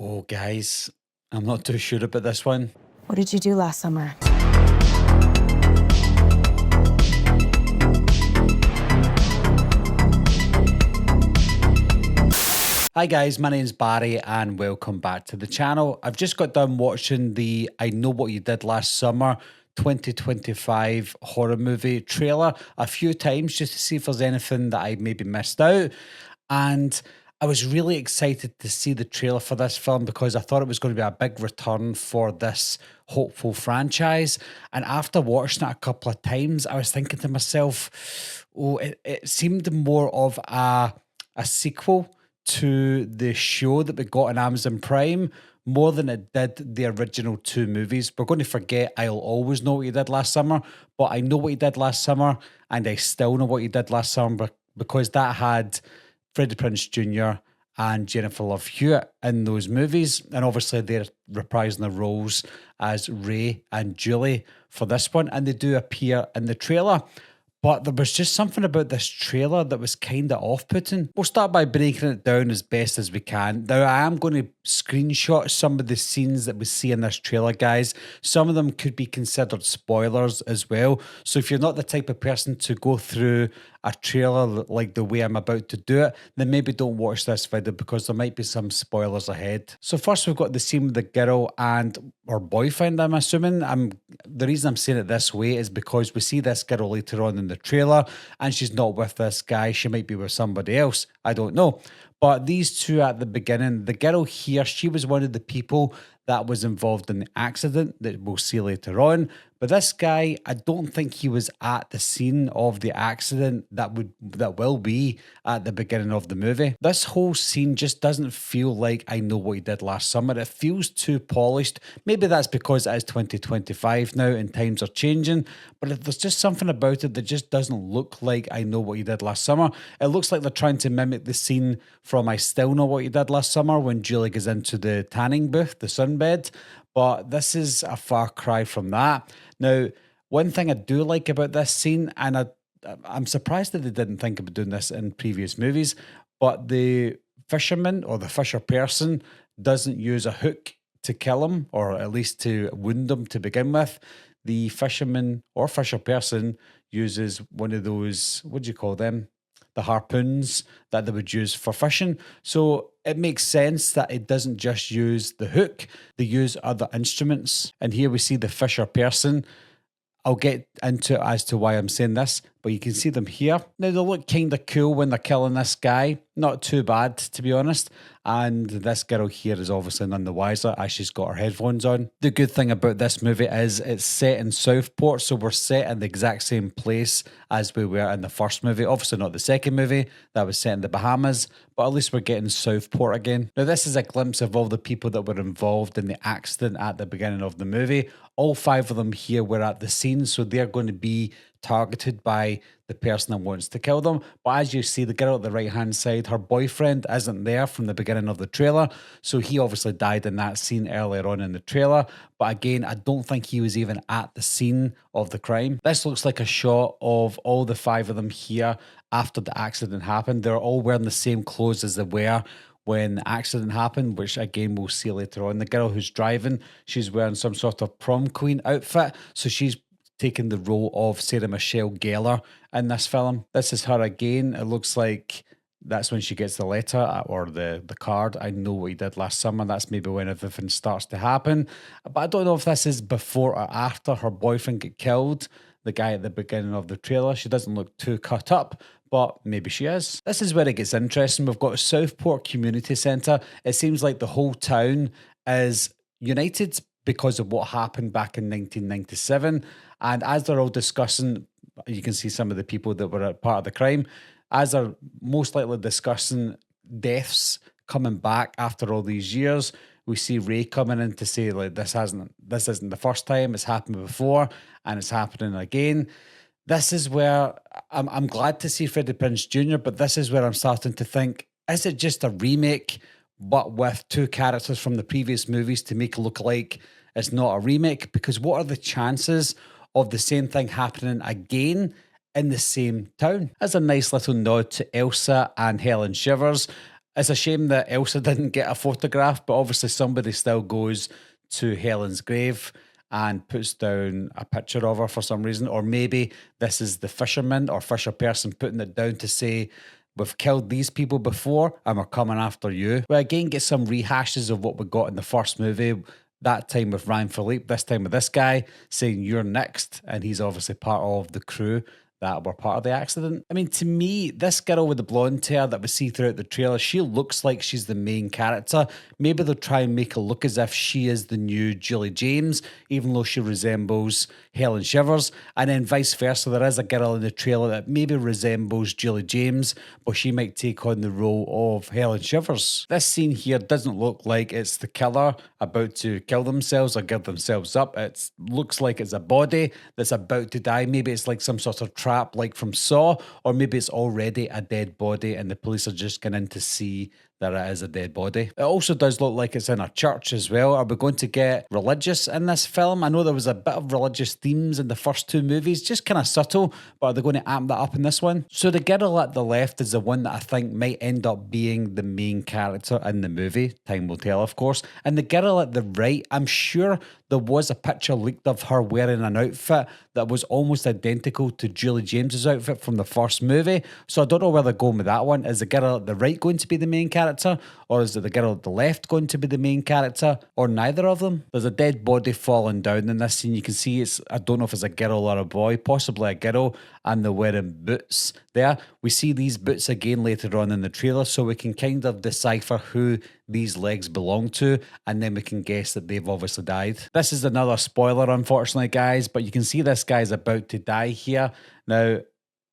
Oh, guys, I'm not too sure about this one. What did you do last summer? Hi guys, my name's Barry and welcome back to the channel. I've just got done watching the I Know What You Did Last Summer 2025 horror movie trailer a few times just to see if there's anything that I maybe missed out. And I was really excited to see the trailer for this film because I thought it was going to be a big return for this hopeful franchise. And after watching it a couple of times, I was thinking to myself, oh, it seemed more of a sequel to the show that we got on Amazon Prime more than it did the original two movies. We're going to forget I'll Always Know What You Did Last Summer, but I Know What You Did Last Summer, and I Still Know What You Did Last Summer because that had Freddie Prinze Jr. and Jennifer Love Hewitt in those movies. And obviously they're reprising their roles as Ray and Julie for this one, and they do appear in the trailer. But there was just something about this trailer that was kind of off-putting. We'll start by breaking it down as best as we can. Now, I am going to screenshot some of the scenes that we see in this trailer, guys. Some of them could be considered spoilers as well. So if you're not the type of person to go through a trailer like the way I'm about to do it, then maybe don't watch this video because there might be some spoilers ahead. So first we've got the scene with the girl and her boyfriend, I'm assuming. The reason I'm saying it this way is because we see this girl later on in the trailer and she's not with this guy. She might be with somebody else. I don't know. But these two at the beginning, the girl here, she was one of the people that was involved in the accident that we'll see later on. But this guy, I don't think he was at the scene of the accident that will be at the beginning of the movie. This whole scene just doesn't feel like I Know What You Did Last Summer. It feels too polished. Maybe that's because it is 2025 now and times are changing, but there's just something about it that just doesn't look like I Know What You Did Last Summer. It looks like they're trying to mimic the scene from I Still Know What You Did Last Summer when Julie goes into the tanning booth, the sunbed. But this is a far cry from that. Now, one thing I do like about this scene, and I'm surprised that they didn't think about doing this in previous movies, but the fisherman or the fisher person doesn't use a hook to kill him, or at least to wound him to begin with. The fisherman or fisher person uses one of those, what do you call them? The harpoons that they would use for fishing. So it makes sense that it doesn't just use the hook, they use other instruments. And here we see the fisher person. I'll get into it as to why I'm saying this, but you can see them here. Now, they look kind of cool when they're killing this guy. Not too bad, to be honest. And this girl here is obviously none the wiser as she's got her headphones on. The good thing about this movie is it's set in Southport, so we're set in the exact same place as we were in the first movie. Obviously not the second movie, that was set in the Bahamas, but at least we're getting Southport again. Now, this is a glimpse of all the people that were involved in the accident at the beginning of the movie. All five of them here were at the scene, so they're going to be targeted by the person that wants to kill them. But as you see, the girl at the right-hand side, her boyfriend isn't there from the beginning of the trailer, so he obviously died in that scene earlier on in the trailer. But again, I don't think he was even at the scene of the crime. This looks like a shot of all the five of them here after the accident happened. They're all wearing the same clothes as they were when the accident happened, which again we'll see later on. The girl who's driving, she's wearing some sort of prom queen outfit, so she's taking the role of Sarah Michelle Gellar in this film. This is her again. It looks like that's when she gets the letter or the card. I Know What You Did Last Summer. That's maybe when everything starts to happen. But I don't know if this is before or after her boyfriend get killed, the guy at the beginning of the trailer. She doesn't look too cut up, but maybe she is. This is where it gets interesting. We've got a Southport Community Centre. It seems like the whole town is united because of what happened back in 1997. And as they're all discussing, you can see some of the people that were a part of the crime, as they're most likely discussing deaths coming back after all these years, we see Ray coming in to say, like, this isn't the first time, it's happened before, and it's happening again. This is where I'm glad to see Freddie Prinze Jr., but this is where I'm starting to think, is it just a remake, but with two characters from the previous movies to make it look like it's not a remake? Because what are the chances of the same thing happening again in the same town? As a nice little nod to Elsa and Helen Shivers, It's a shame that Elsa didn't get a photograph, but obviously somebody still goes to Helen's grave and puts down a picture of her for some reason. Or maybe this is the fisherman or fisher person putting it down to say, we've killed these people before and we're coming after you. We again get some rehashes of what we got in the first movie. That time with Ryan Philippe, this time with this guy saying you're next, and he's obviously part of the crew that were part of the accident. I mean, to me, this girl with the blonde hair that we see throughout the trailer, she looks like she's the main character. Maybe they'll try and make her look as if she is the new Julie James, even though she resembles Helen Shivers. And then vice versa, there is a girl in the trailer that maybe resembles Julie James, but she might take on the role of Helen Shivers. This scene here doesn't look like it's the killer about to kill themselves or give themselves up. It looks like it's a body that's about to die. Maybe it's like some sort of trap like from Saw, or maybe it's already a dead body and the police are just going in to see that it is a dead body. It also does look like it's in a church as well. Are we going to get religious in this film? I know there was a bit of religious themes in the first two movies, just kind of subtle, but are they going to amp that up in this one? So the girl at the left is the one that I think might end up being the main character in the movie. Time will tell, of course. And the girl at the right, I'm sure there was a picture leaked of her wearing an outfit that was almost identical to Julie James's outfit from the first movie. So I don't know where they're going with that one. Is the girl at the right going to be the main character? Or is it the girl at the left going to be the main character? Or neither of them? There's a dead body falling down in this scene. You can see I don't know if it's a girl or a boy, possibly a girl, and they're wearing boots there. We see these boots again later on in the trailer, so we can kind of decipher who these legs belong to, and then we can guess that they've obviously died. This is another spoiler, unfortunately, guys, but you can see this guy's about to die here. Now,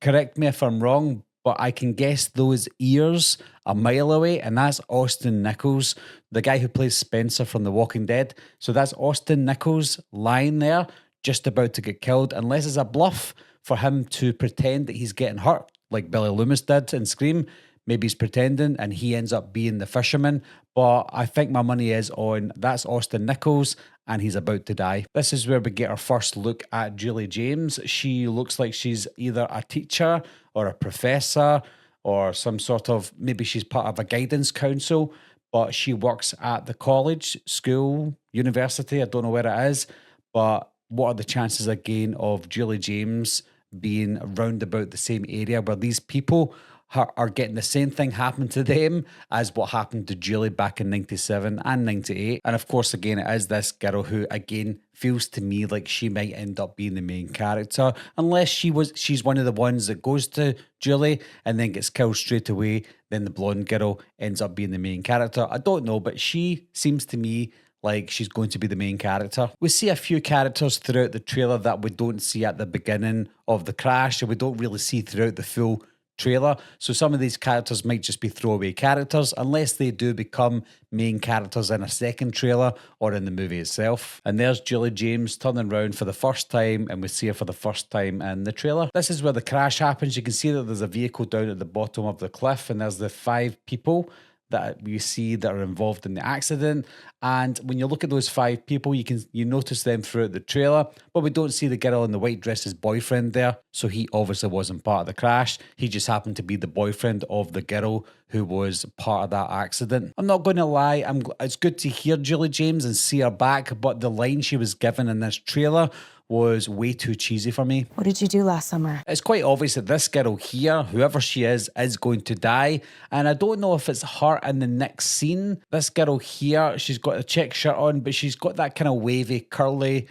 correct me if I'm wrong, but I can guess those ears a mile away, and that's Austin Nichols, the guy who plays Spencer from The Walking Dead. So that's Austin Nichols lying there, just about to get killed, unless it's a bluff for him to pretend that he's getting hurt, like Billy Loomis did in Scream. Maybe he's pretending and he ends up being the fisherman. But I think my money is on that's Austin Nichols and he's about to die. This is where we get our first look at Julie James. She looks like she's either a teacher or a professor or some sort of, maybe she's part of a guidance council, but she works at the college, school, university. I don't know where it is, but what are the chances again of Julie James being round about the same area where these people are getting the same thing happen to them as what happened to Julie back in 97 and 98. And of course, again, it is this girl who, again, feels to me like she might end up being the main character, unless she's one of the ones that goes to Julie and then gets killed straight away. Then the blonde girl ends up being the main character. I don't know, but she seems to me like she's going to be the main character. We see a few characters throughout the trailer that we don't see at the beginning of the crash, and we don't really see throughout the full trailer. So some of these characters might just be throwaway characters unless they do become main characters in a second trailer or in the movie itself. And there's Julie James turning around for the first time, and we see her for the first time in the trailer. This is where the crash happens. You can see that there's a vehicle down at the bottom of the cliff, and there's the 5 people that we see that are involved in the accident. And when you look at those 5 people, you notice them throughout the trailer, but we don't see the girl in the white dress's boyfriend there. So he obviously wasn't part of the crash. He just happened to be the boyfriend of the girl who was part of that accident. I'm not going to lie, it's good to hear Julie James and see her back, but the line she was given in this trailer was way too cheesy for me. What did you do last summer? It's quite obvious that this girl here, whoever she is going to die. And I don't know if it's her in the next scene. This girl here, she's got a check shirt on, but she's got that kind of wavy, curly,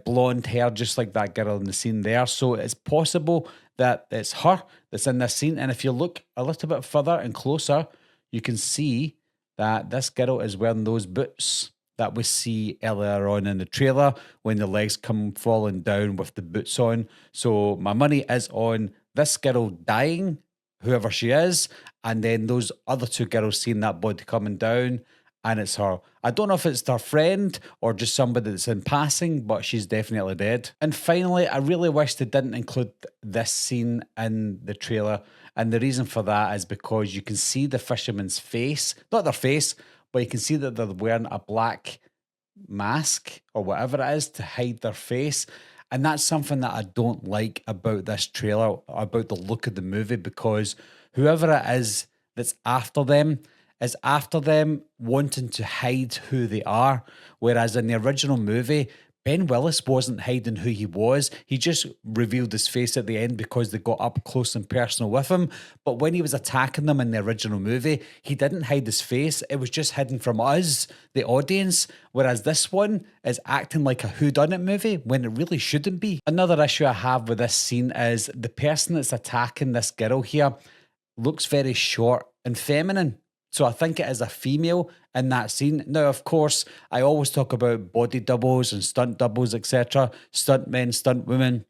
blonde hair, just like that girl in the scene there. So it's possible that it's her that's in this scene. And if you look a little bit further and closer, you can see that this girl is wearing those boots that we see earlier on in the trailer when the legs come falling down with the boots on. So my money is on this girl dying, whoever she is, and then those other 2 girls seeing that body coming down, and it's her. I don't know if it's her friend or just somebody that's in passing, but she's definitely dead. And finally, I really wish they didn't include this scene in the trailer, and the reason for that is because you can see the fisherman's face, not their face, but you can see that they're wearing a black mask or whatever it is to hide their face. And that's something that I don't like about this trailer, about the look of the movie, because whoever it is that's after them is after them wanting to hide who they are. Whereas in the original movie, Ben Willis wasn't hiding who he was. He just revealed his face at the end because they got up close and personal with him. But when he was attacking them in the original movie, he didn't hide his face. It was just hidden from us, the audience. Whereas this one is acting like a whodunit movie when it really shouldn't be. Another issue I have with this scene is the person that's attacking this girl here looks very short and feminine. So I think it is a female in that scene. Now, of course, I always talk about body doubles and stunt doubles, etc. Stunt men, stunt women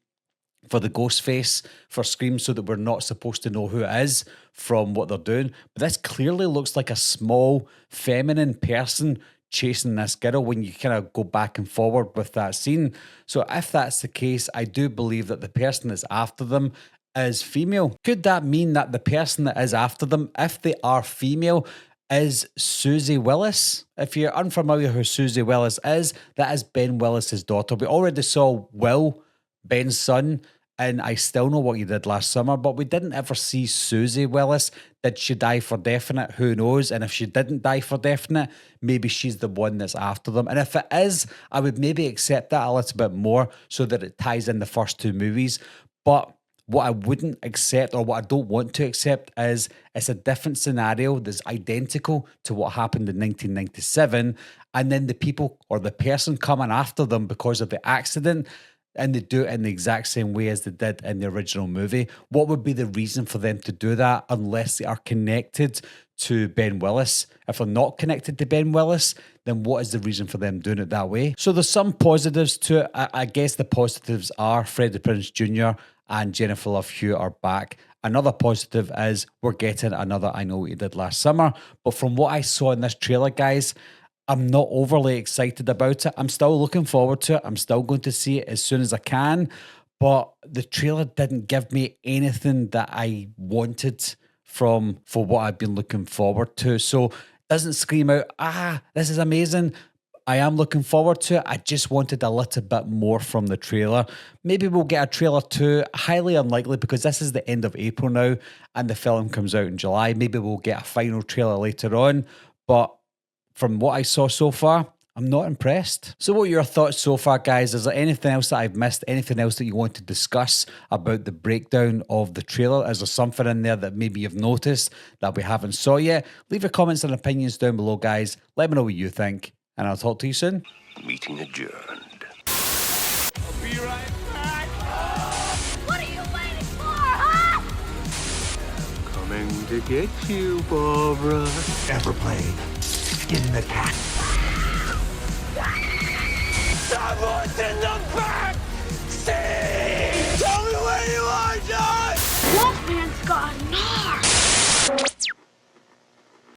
for the ghost face for Scream, so that we're not supposed to know who it is from what they're doing. But this clearly looks like a small, feminine person chasing this girl when you kind of go back and forward with that scene. So if that's the case, I do believe that the person that's after them is female. Could that mean that the person that is after them, if they are female, is Susie Willis? If you're unfamiliar who Susie Willis is, that is Ben Willis's daughter. We already saw Will, Ben's son, and I Still Know What You Did Last Summer, but we didn't ever see Susie Willis. Did she die for definite? Who knows? And if she didn't die for definite, maybe she's the one that's after them. And if it is, I would maybe accept that a little bit more so that it ties in the first two movies. But what I wouldn't accept, or what I don't want to accept, is it's a different scenario that's identical to what happened in 1997, and then the people or the person coming after them because of the accident, and they do it in the exact same way as they did in the original movie. What would be the reason for them to do that unless they are connected to Ben Willis? If they're not connected to Ben Willis, then what is the reason for them doing it that way? So there's some positives to it. I guess the positives are Freddie Prinze Jr. and Jennifer Love Hewitt are back. Another positive is we're getting another I Know What You Did Last Summer. But from what I saw in this trailer, guys, I'm not overly excited about it. I'm still looking forward to it. I'm still going to see it as soon as I can. But the trailer didn't give me anything that I wanted for what I've been looking forward to. So it doesn't scream out, this is amazing. I am looking forward to it. I just wanted a little bit more from the trailer. Maybe we'll get a trailer too. Highly unlikely because this is the end of April now and the film comes out in July. Maybe we'll get a final trailer later on. But from what I saw so far, I'm not impressed. So what are your thoughts so far, guys? Is there anything else that I've missed? Anything else that you want to discuss about the breakdown of the trailer? Is there something in there that maybe you've noticed that we haven't saw yet? Leave your comments and opinions down below, guys. Let me know what you think. And I'll talk to you soon. Meeting adjourned. I'll be right back. What are you waiting for, huh? Coming to get you, Barbara. Ever played Skin the Cat? Someone's in the back seat! Tell me where you are, John! Wolfman's got a knife.